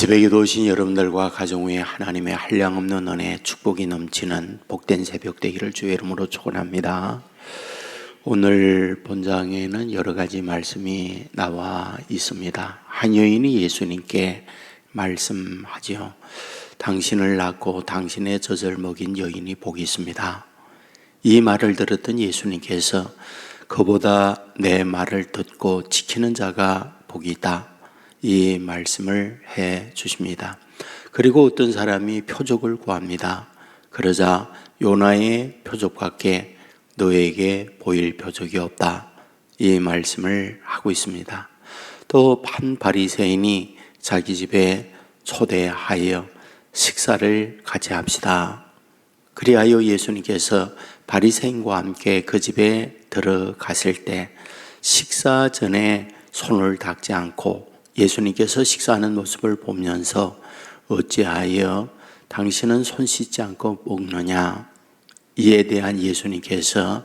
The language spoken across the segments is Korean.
이 새벽에도 오신 여러분들과 가정 위에 하나님의 한량없는 은혜, 축복이 넘치는 복된 새벽 되기를 주의 이름으로 축원합니다. 오늘 본장에는 여러 가지 말씀이 나와 있습니다. 한 여인이 예수님께 말씀하지요. 당신을 낳고 당신의 젖을 먹인 여인이 복이 있습니다. 이 말을 들었던 예수님께서 그보다 내 말을 듣고 지키는 자가 복이 있다, 이 말씀을 해 주십니다. 그리고 어떤 사람이 표적을 구합니다. 그러자 요나의 표적밖에 너에게 보일 표적이 없다, 이 말씀을 하고 있습니다. 또 한 바리새인이 자기 집에 초대하여 식사를 같이 합시다. 그리하여 예수님께서 바리새인과 함께 그 집에 들어갔을 때 식사 전에 손을 닦지 않고 예수님께서 식사하는 모습을 보면서 어찌하여 당신은 손 씻지 않고 먹느냐? 이에 대한 예수님께서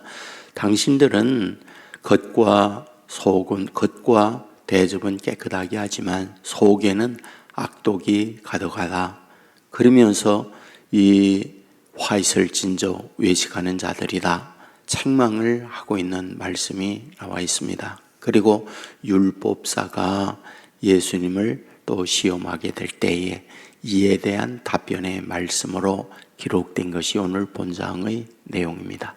당신들은 겉과 대접은 깨끗하게 하지만 속에는 악독이 가득하다. 그러면서 이 화 있을 진저 외식하는 자들이다, 책망을 하고 있는 말씀이 나와 있습니다. 그리고 율법사가 예수님을 또 시험하게 될 때에 이에 대한 답변의 말씀으로 기록된 것이 오늘 본장의 내용입니다.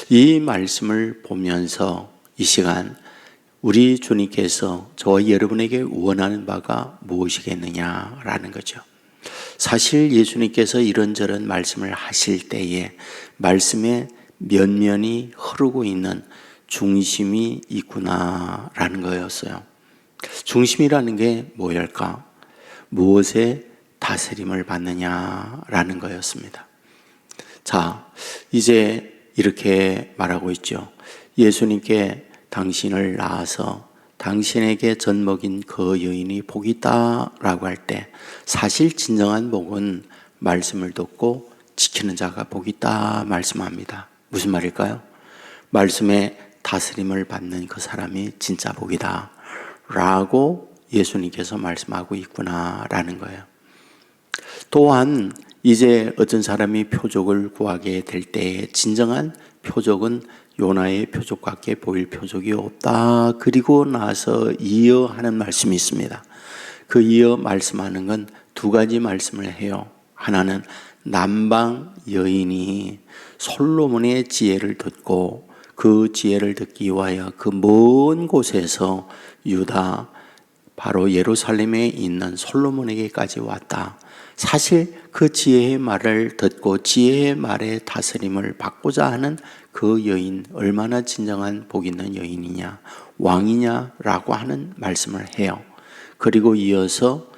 이 말씀을 보면서 이 시간 우리 주님께서 저와 여러분에게 원하는 바가 무엇이겠느냐라는 거죠. 사실 예수님께서 이런저런 말씀을 하실 때에 말씀에 면면이 흐르고 있는 중심이 있구나라는 거였어요. 중심이라는 게 뭐일까? 무엇에 다스림을 받느냐라는 거였습니다. 자, 이제 이렇게 말하고 있죠. 예수님께 당신을 낳아서 당신에게 젖 먹인 그 여인이 복이 있다라고 할 때 사실 진정한 복은 말씀을 듣고 지키는 자가 복이 있다 말씀합니다. 무슨 말일까요? 말씀에 다스림을 받는 그 사람이 진짜 복이다 라고 예수님께서 말씀하고 있구나라는 거예요. 또한 이제 어떤 사람이 표적을 구하게 될 때에 진정한 표적은 요나의 표적밖에 보일 표적이 없다. 그리고 나서 이어 하는 말씀이 있습니다. 그 이어 말씀하는 건 두 가지 말씀을 해요. 하나는 남방 여인이 솔로몬의 지혜를 듣고 그 지혜를 듣기 위하여 그 먼 곳에서 유다 바로 예루살렘에 있는 솔로몬에게까지 왔다. 사실 그 지혜의 말을 듣고 지혜의 말의 다스림을 받고자 하는 그 여인, 얼마나 진정한 복 있는 여인이냐, 왕이냐라고 하는 말씀을 해요. 그리고 이어서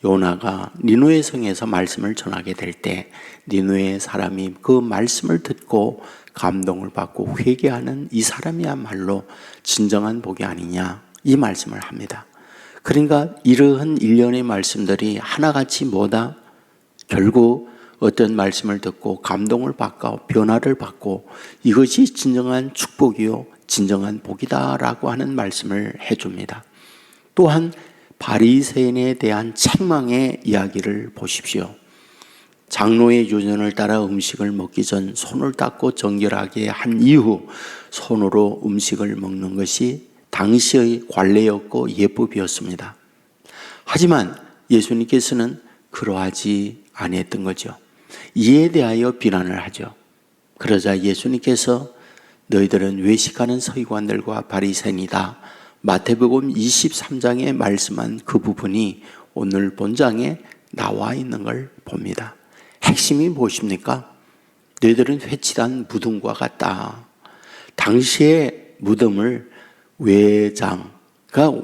요나가 니느웨 성에서 말씀을 전하게 될 때 니느웨 사람이 그 말씀을 듣고 감동을 받고 회개하는 이 사람이야말로 진정한 복이 아니냐, 이 말씀을 합니다. 그러니까 이러한 일련의 말씀들이 하나같이 뭐다? 결국 어떤 말씀을 듣고 감동을 받고 변화를 받고 이것이 진정한 축복이요 진정한 복이다라고 하는 말씀을 해줍니다. 또한 바리새인에 대한 책망의 이야기를 보십시오. 장로의 유전을 따라 음식을 먹기 전 손을 닦고 정결하게 한 이후 손으로 음식을 먹는 것이 당시의 관례였고 예법이었습니다. 하지만 예수님께서는 그러하지 아니했던 거죠. 이에 대하여 비난을 하죠. 그러자 예수님께서 너희들은 외식하는 서기관들과 바리새인이다, 마태복음 23장에 말씀한 그 부분이 오늘 본장에 나와 있는 걸 봅니다. 핵심이 무엇입니까? 너희들은 회칠한 무덤과 같다. 당시의 무덤을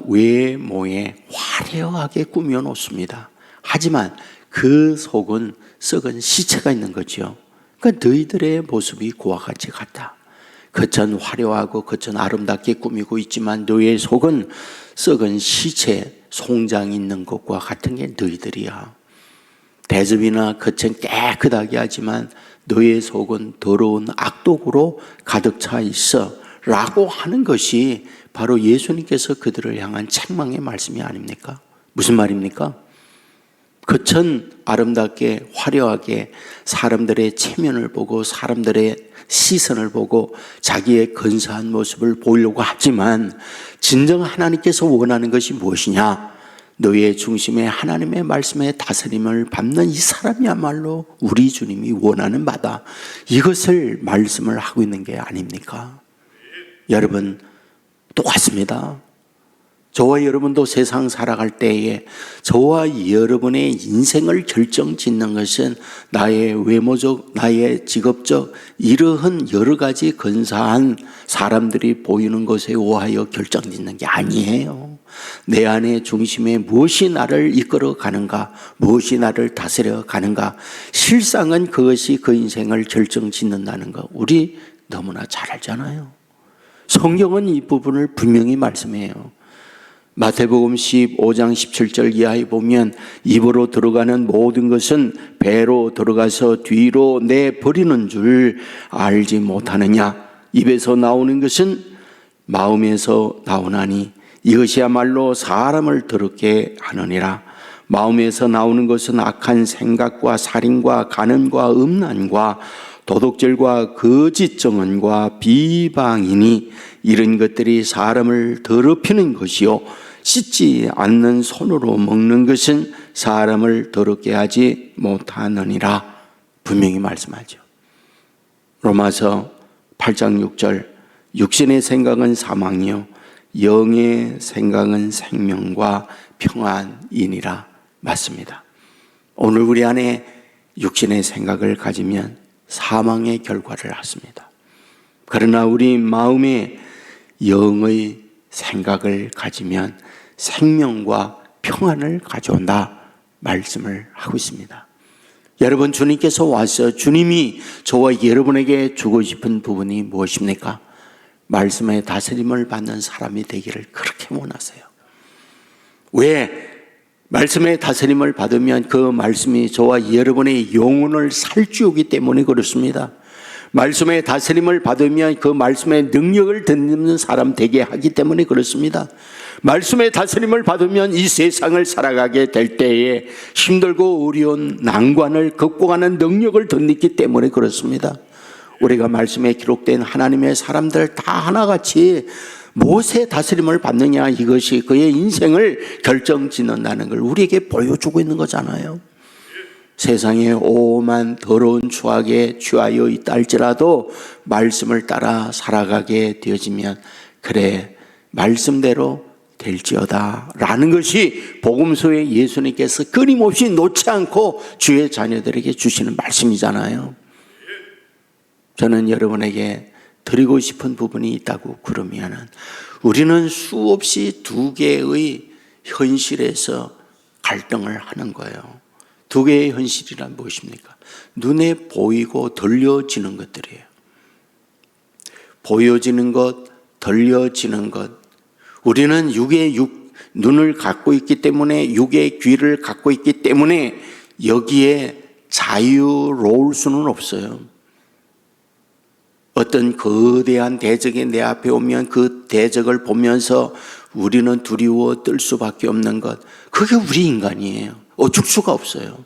외모에 화려하게 꾸며 놓습니다. 하지만 그 속은 썩은 시체가 있는 거죠. 그러니까 너희들의 모습이 그와 같이 같다. 겉은 화려하고 겉은 아름답게 꾸미고 있지만 너희의 속은 썩은 시체, 송장 있는 것과 같은 게 너희들이야. 대접이나 겉은 깨끗하게 하지만 너희의 속은 더러운 악독으로 가득 차 있어 라고 하는 것이 바로 예수님께서 그들을 향한 책망의 말씀이 아닙니까? 무슨 말입니까? 그천 아름답게 화려하게 사람들의 체면을 보고 사람들의 시선을 보고 자기의 근사한 모습을 보이려고 하지만 진정 하나님께서 원하는 것이 무엇이냐? 너희의 중심에 하나님의 말씀에 다스림을 받는 이 사람이야말로 우리 주님이 원하는 바다. 이것을 말씀을 하고 있는 게 아닙니까? 여러분, 똑같습니다. 저와 여러분도 세상 살아갈 때에 저와 여러분의 인생을 결정짓는 것은 나의 외모적, 나의 직업적 이러한 여러 가지 근사한 사람들이 보이는 것에 의하여 결정짓는 게 아니에요. 내 안의 중심에 무엇이 나를 이끌어 가는가, 무엇이 나를 다스려 가는가, 실상은 그것이 그 인생을 결정짓는다는 거 우리 너무나 잘 알잖아요. 성경은 이 부분을 분명히 말씀해요. 마태복음 15장 17절 이하에 보면 입으로 들어가는 모든 것은 배로 들어가서 뒤로 내버리는 줄 알지 못하느냐. 입에서 나오는 것은 마음에서 나오나니 이것이야말로 사람을 더럽게 하느니라. 마음에서 나오는 것은 악한 생각과 살인과 간음과 음란과 도둑질과 거짓 증언과 비방이니 이런 것들이 사람을 더럽히는 것이요 씻지 않는 손으로 먹는 것은 사람을 더럽게 하지 못하느니라. 분명히 말씀하죠. 로마서 8장 6절 육신의 생각은 사망이요 영의 생각은 생명과 평안이니라. 맞습니다. 오늘 우리 안에 육신의 생각을 가지면 사망의 결과를 낳습니다. 그러나 우리 마음에 영의 생각을 가지면 생명과 평안을 가져온다 말씀을 하고 있습니다. 여러분, 주님께서 와서 주님이 저와 여러분에게 주고 싶은 부분이 무엇입니까? 말씀의 다스림을 받는 사람이 되기를 그렇게 원하세요. 왜? 말씀의 다스림을 받으면 그 말씀이 저와 여러분의 영혼을 살찌우기 때문에 그렇습니다. 말씀의 다스림을 받으면 그 말씀의 능력을 듣는 사람 되게 하기 때문에 그렇습니다. 말씀의 다스림을 받으면 이 세상을 살아가게 될 때에 힘들고 어려운 난관을 극복하는 능력을 덧입기 때문에 그렇습니다. 우리가 말씀에 기록된 하나님의 사람들 다 하나같이 무엇의 다스림을 받느냐, 이것이 그의 인생을 결정짓는다는 걸 우리에게 보여주고 있는 거잖아요. 세상에 오만 더러운 추악에 취하여 있다 할지라도 말씀을 따라 살아가게 되어지면 그래 말씀대로 될지어다 라는 것이 복음서에 예수님께서 끊임없이 놓지 않고 주의 자녀들에게 주시는 말씀이잖아요. 저는 여러분에게 드리고 싶은 부분이 있다고 그러면은 우리는 수없이 두 개의 현실에서 갈등을 하는 거예요. 두 개의 현실이란 무엇입니까? 눈에 보이고 들려지는 것들이에요. 보여지는 것, 들려지는 것. 우리는 육의 눈을 갖고 있기 때문에, 육의 귀를 갖고 있기 때문에 여기에 자유로울 수는 없어요. 어떤 거대한 대적이 내 앞에 오면 그 대적을 보면서 우리는 두려워 떨 수밖에 없는 것, 그게 우리 인간이에요. 어쩔 수가 없어요.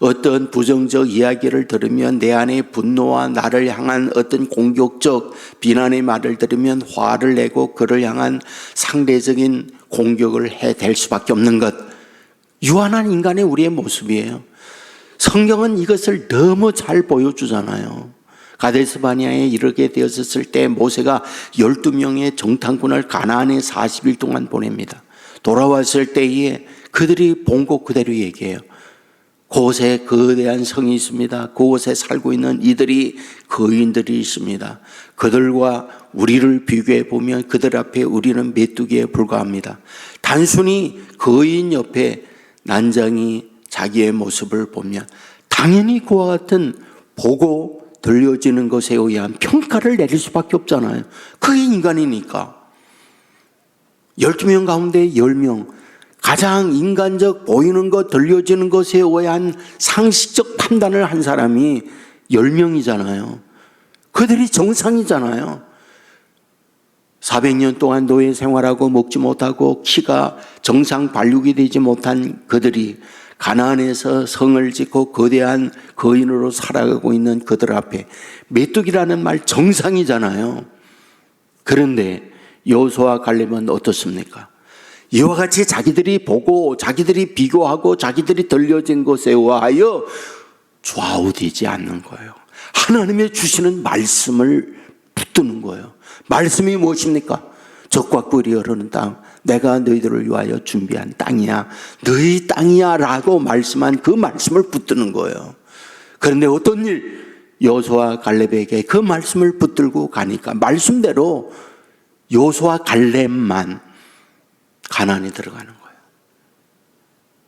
어떤 부정적 이야기를 들으면 내 안에 분노와 나를 향한 어떤 공격적 비난의 말을 들으면 화를 내고 그를 향한 상대적인 공격을 해댈 수밖에 없는 것, 유한한 인간의 우리의 모습이에요. 성경은 이것을 너무 잘 보여주잖아요. 가데스 바네아에 이르게 되었을 때 모세가 12명의 정탐꾼을 가나안에 40일 동안 보냅니다. 돌아왔을 때에 그들이 본 것 그대로 얘기해요. 그곳에 거대한 성이 있습니다. 그곳에 살고 있는 이들이 거인들이 있습니다. 그들과 우리를 비교해 보면 그들 앞에 우리는 메뚜기에 불과합니다. 단순히 거인 옆에 난장이 자기의 모습을 보면 당연히 그와 같은 보고 들려지는 것에 의한 평가를 내릴 수밖에 없잖아요. 그게 인간이니까. 12명 가운데 10명, 가장 인간적 보이는 것, 들려지는 것에 의한 상식적 판단을 한 사람이 10명이잖아요. 그들이 정상이잖아요. 400년 동안 노예 생활하고 먹지 못하고 키가 정상 발육이 되지 못한 그들이 가나안에서 성을 짓고 거대한 거인으로 살아가고 있는 그들 앞에 메뚜기라는 말 정상이잖아요. 그런데 여호수아와 갈렙은 어떻습니까? 이와 같이 자기들이 보고 자기들이 비교하고 자기들이 들려진 것에 의하여 좌우되지 않는 거예요. 하나님의 주시는 말씀을 붙드는 거예요. 말씀이 무엇입니까? 적과 꿀이 흐르는 땅, 내가 너희들을 위하여 준비한 땅이야, 너희 땅이야 라고 말씀한 그 말씀을 붙드는 거예요. 그런데 어떤 일? 여호수아 갈렙에게 그 말씀을 붙들고 가니까 말씀대로 여호수아 갈렙만 가나안에 들어가는 거예요.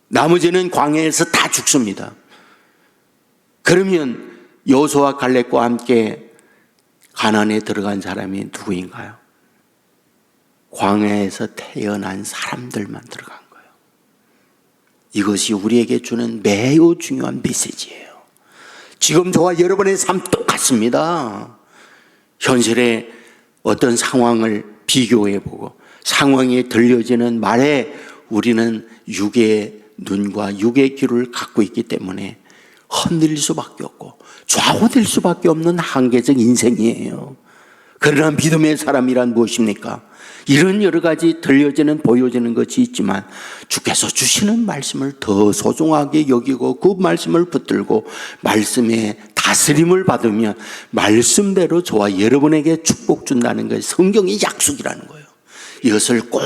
나머지는 광야에서 다 죽습니다. 그러면 여호수아 갈렙과 함께 가나안에 들어간 사람이 누구인가요? 광야에서 태어난 사람들만 들어간 거예요. 이것이 우리에게 주는 매우 중요한 메시지예요. 지금 저와 여러분의 삶 똑같습니다. 현실의 어떤 상황을 비교해보고 상황이 들려지는 말에 우리는 육의 눈과 육의 귀를 갖고 있기 때문에 흔들릴 수밖에 없고 좌우될 수밖에 없는 한계적 인생이에요. 그러나 믿음의 사람이란 무엇입니까? 이런 여러 가지 들려지는 보여지는 것이 있지만 주께서 주시는 말씀을 더 소중하게 여기고 그 말씀을 붙들고 말씀의 다스림을 받으면 말씀대로 저와 여러분에게 축복 준다는 것이 성경의 약속이라는 거예요. 이것을 꼭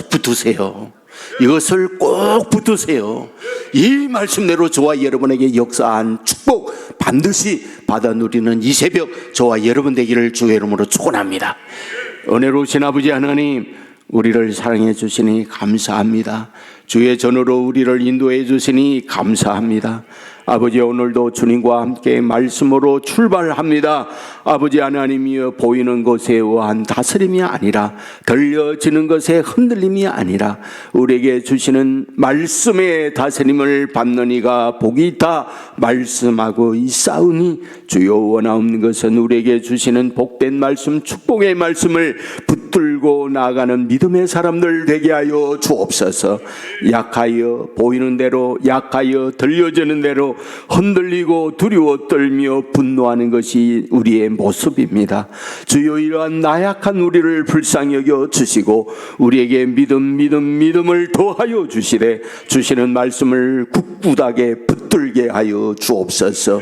붙드세요. 이것을 꼭 붙드세요. 이 말씀대로 저와 여러분에게 역사한 축복 반드시 받아 누리는 이 새벽 저와 여러분 되기를 주의 이름으로 축원합니다. 은혜로우신 아버지 하나님, 우리를 사랑해 주시니 감사합니다. 주의 전으로 우리를 인도해 주시니 감사합니다. 아버지, 오늘도 주님과 함께 말씀으로 출발합니다. 아버지 하나님이여, 보이는 것에 의한 다스림이 아니라 들려지는 것에 흔들림이 아니라 우리에게 주시는 말씀의 다스림을 받는 이가 복이 있다 말씀하고 있사오니 주여, 원하옵는 것은 우리에게 주시는 복된 말씀, 축복의 말씀을 붙들고 나아가는 믿음의 사람들 되게 하여 주옵소서. 약하여 보이는 대로, 약하여 들려지는 대로 흔들리고 두려워 떨며 분노하는 것이 우리의 모습입니다. 주여, 이러한 나약한 우리를 불쌍히 여겨 주시고 우리에게 믿음을 더하여 주시되 주시는 말씀을 굳굳하게 붙들게 하여 주옵소서.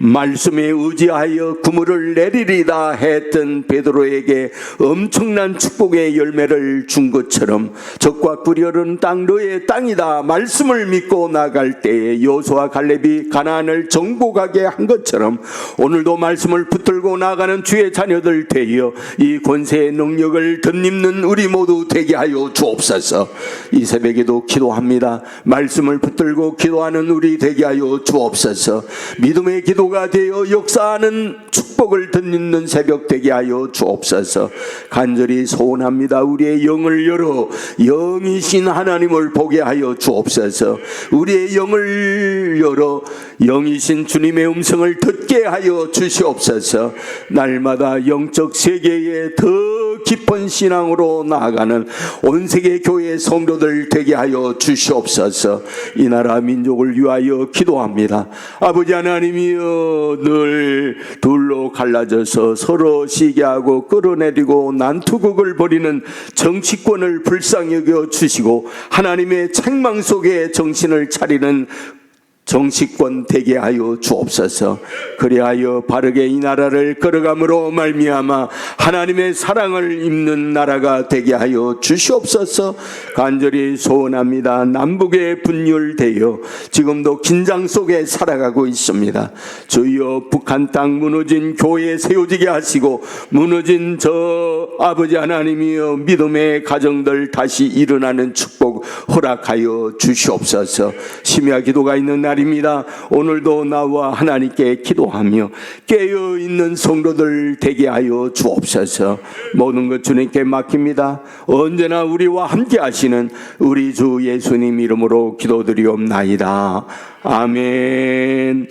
말씀에 의지하여 그물을 내리리다 했던 베드로에게 엄청난 축복의 열매를 준 것처럼 적과 꿀이 흐르는 땅, 너의 땅이다 말씀을 믿고 나갈 때에 여호수아 갈렙이 가나안을 정복하게 한 것처럼 오늘도 말씀을 붙들고 나가는 주의 자녀들 되어 이 권세의 능력을 덧입는 우리 모두 되게 하여 주옵소서. 이 새벽에도 기도합니다. 말씀을 붙들고 기도하는 우리 되게 하여 주옵소서. 믿음의 기도 가 되어 역사하는 축복을 덧입는 새벽 되게 하여 주옵소서. 간절히 소원합니다. 우리의 영을 열어 영이신 하나님을 보게 하여 주옵소서. 우리의 영을 열어 영이신 주님의 음성을 듣게 하여 주시옵소서. 날마다 영적 세계에 더 깊은 신앙으로 나아가는 온 세계 교회 성도들 되게 하여 주시옵소서. 이 나라 민족을 위하여 기도합니다. 아버지 하나님이여, 늘 둘로 갈라져서 서로 시기하고 끌어내리고 난투극을 벌이는 정치권을 불쌍히 여겨 주시고 하나님의 책망 속에 정신을 차리는 정치권 되게 하여 주옵소서. 그리하여 바르게 이 나라를 끌어감으로 말미암아 하나님의 사랑을 입는 나라가 되게 하여 주시옵소서. 간절히 소원합니다. 남북의 분열되어 지금도 긴장 속에 살아가고 있습니다. 주여, 북한 땅 무너진 교회 세워지게 하시고 무너진 저 아버지 하나님이여, 믿음의 가정들 다시 일어나는 축복 허락하여 주시옵소서. 심야 기도가 있는 날입니다. 오늘도 나와 하나님께 기도하며 깨어있는 성도들 되게 하여 주옵소서. 모든 것 주님께 맡깁니다. 언제나 우리와 함께 하시는 우리 주 예수님 이름으로 기도드리옵나이다. 아멘.